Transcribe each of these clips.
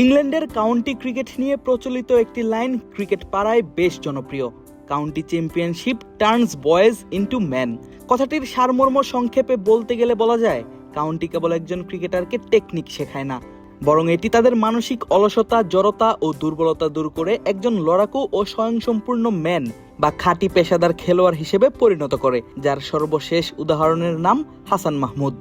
ইংল্যান্ডের county cricket নিয়ে প্রচলিত একটি লাইন ক্রিকেট পাড়ায় বেশ জনপ্রিয়। County championship turns boys into man. কথাটির সারমর্ম সংক্ষেপে বলতে গেলে বলা যায়, কাউন্টি কেবল একজন ক্রিকেটারকে টেকনিক শেখায় না, বরং এটি তাদের মানসিক অলসতা, জড়তা ও দুর্বলতা দূর করে একজন লড়াকু ও স্বয়ংসম্পূর্ণ ম্যান বা খাঁটি পেশাদার খেলোয়াড় হিসেবে পরিণত করে, যার সর্বশেষ উদাহরণের নাম হাসান মাহমুদ।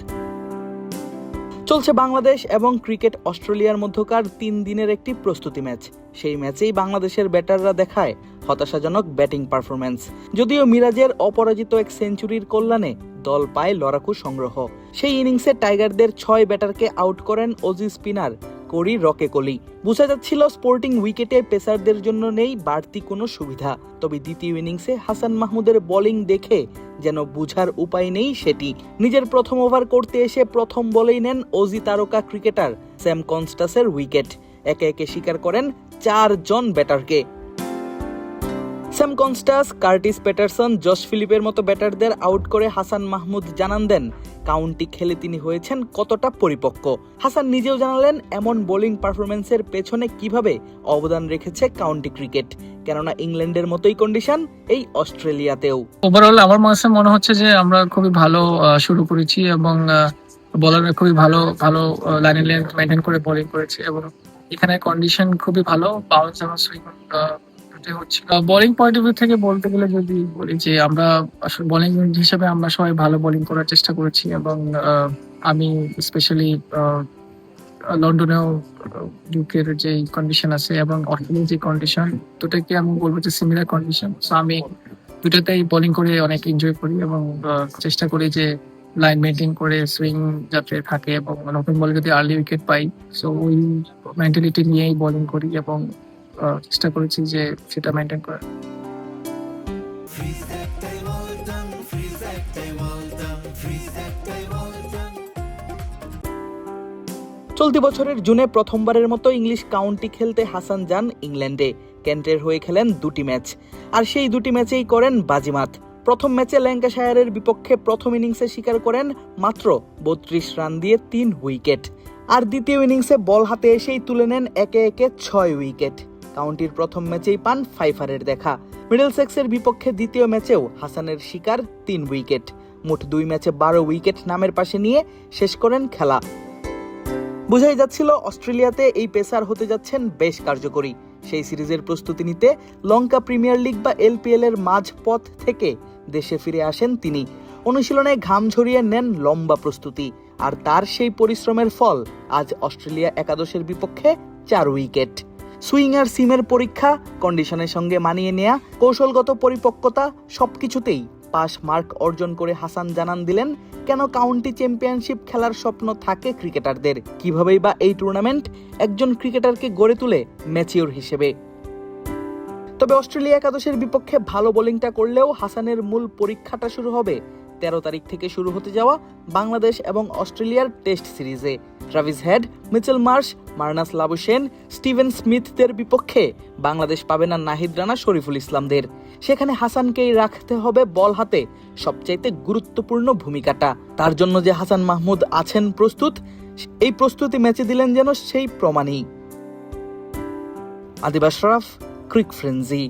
চলছে বাংলাদেশ এবং ক্রিকেট অস্ট্রেলিয়ার মধ্যকার 3 দিনের একটি প্রস্তুতি ম্যাচ। সেই ম্যাচেই বাংলাদেশের ব্যাটাররা দেখায় হতাশাজনক ব্যাটিং পারফরম্যান্স। যদিও মিরাজের অপরাজিত এক সেঞ্চুরির কল্যাণে দল পায় লড়াকু সংগ্রহ। সেই ইনিংসে টাইগারদের 6 ব্যাটারকে আউট করেন অজি স্পিনার কোরি রকেকলি। বোঝা যাচ্ছিল স্পোর্টিং উইকেটে পেসারদের জন্য নেই বাড়তি কোনো সুবিধা। তবে দ্বিতীয় ইনিংসে হাসান মাহমুদের বোলিং দেখে যেন বুঝার উপায় নেই সেটি। নিজের প্রথম ওভার করতে এসে প্রথম বলেই নেন অজি তারকা ক্রিকেটার স্যাম কনস্টাসের উইকেট। একে একে শিকার করেন 4 জন ব্যাটারকে। Sam Konstas, Curtis Patterson, Josh ফিলিপের মতো ব্যাটারদের আউট করে হাসান মাহমুদ জানান দেন কাউন্টি খেলে তিনি হয়েছেন কতটা পরিপক্ক। হাসান নিজেও জানালেন এমন বোলিং পারফরম্যান্সের পেছনে কিভাবে অবদান রেখেছে কাউন্টি ক্রিকেট, কেননা ইংল্যান্ডের মতোই কন্ডিশন এই অস্ট্রেলিয়াতেও। ওভারঅল আমার কাছে মনে হচ্ছে যে আমরা খুবই ভালো শুরু করেছি এবং বোলাররা খুবই ভালো লাইন লেন্থ মেইনটেইন করে বোলিং করেছে এবং এখানে কন্ডিশন খুবই ভালো, বাউন্স এবং সুইং হচ্ছে। বোলিং পয়েন্ট অফ ভিউ থেকে বলতে গেলে যদি বলি যে আমরা আসলে বোলিং হিসেবে আমরা সবাই ভালো বোলিং করার চেষ্টা করেছি এবং আমি স্পেশালি লন্ডনেও ইউকের যে কন্ডিশন আছে এবং অস্ট্রেলিয়ার যে কন্ডিশন, দুটাকে আমি বলবো যে সিমিলার কন্ডিশন। সো আমি দুটাতেই বোলিং করে অনেক এনজয় করি এবং চেষ্টা করি যে লাইন মেনটেন করে সুইং যাতে থাকে এবং নতুন বলে যদি আর্লি উইকেট পাই, সো ওই মেন্টালিটি নিয়েই বোলিং করি এবং চেষ্টা করেছি যে সেটা মেনটেন করার। চলতি বছরের জুনে প্রথমবারের মতো ইংলিশ কাউন্টি খেলতে হাসান যান ইংল্যান্ডে। কেন্টের হয়ে খেলেন 2টি ম্যাচ, আর সেই 2টি ম্যাচেই করেন বাজিমাত। প্রথম ম্যাচে ল্যাঙ্কাশায়ারের বিপক্ষে প্রথম ইনিংসে শিকার করেন মাত্র 32 রান দিয়ে 3 উইকেট, আর দ্বিতীয় ইনিংসে বল হাতে এসেই তুলে নেন একে একে 6 উইকেট। কাউন্টির প্রথম ম্যাচেই পান ফাইফারের দেখা। মিডলসেক্সের বিপক্ষে দ্বিতীয় ম্যাচেও হাসানের শিকার 3 উইকেট। মোট 2 ম্যাচে 12 উইকেট নামের পাশে নিয়ে শেষ করেন খেলা। বোঝাই যাচ্ছিল অস্ট্রেলিয়াতে এই পেসার হতে যাচ্ছেন বেশ কার্যকরী। সেই সিরিজের প্রস্তুতি নিতে লঙ্কা প্রিমিয়ার লিগ বা এলপিএল এর মাঝপথ থেকে দেশে ফিরে আসেন তিনি। অনুশীলনে ঘাম ঝরিয়ে নেন লম্বা প্রস্তুতি, আর তার সেই পরিশ্রমের ফল আজ অস্ট্রেলিয়া একাদশের বিপক্ষে 4 উইকেট। সুইং আর সিমের পরীক্ষা, কন্ডিশনের সঙ্গে মানিয়ে নেয়া, কৌশলগত পরিপক্কতা সবকিছুতেই পাস মার্ক অর্জন করে হাসান জানান দিলেন কেন কাউন্টি চ্যাম্পিয়নশিপ খেলার স্বপ্ন থাকে ক্রিকেটারদের, কিভাবেই বা এই টুর্নামেন্ট একজন ক্রিকেটারকে গড়ে তুলে ম্যাচিওর হিসেবে। তবে অস্ট্রেলিয়া একাদশের বিপক্ষে ভালো বোলিংটা করলেও হাসানের মূল পরীক্ষাটা শুরু হবে 13 তারিখ থেকে শুরু হতে যাওয়া বাংলাদেশ এবং অস্ট্রেলিয়ার টেস্ট সিরিজে। Travis Head, Mitchell Marsh, Marnus Labuschagne, Steven স্মিথদের বিপক্ষে বাংলাদেশ পাবে না নাহিদ রানা, শরীফুল ইসলামদের। সেখানে হাসানকেই রাখতে হবে বল হাতে সবচাইতে গুরুত্বপূর্ণ ভূমিকাটা। তার জন্য যে হাসান মাহমুদ আছেন প্রস্তুত, এই প্রস্তুতি ম্যাচে দিলেন যেন সেই প্রমাণই। আদিব আশরাফ, ক্রিক ফ্রেন্জি।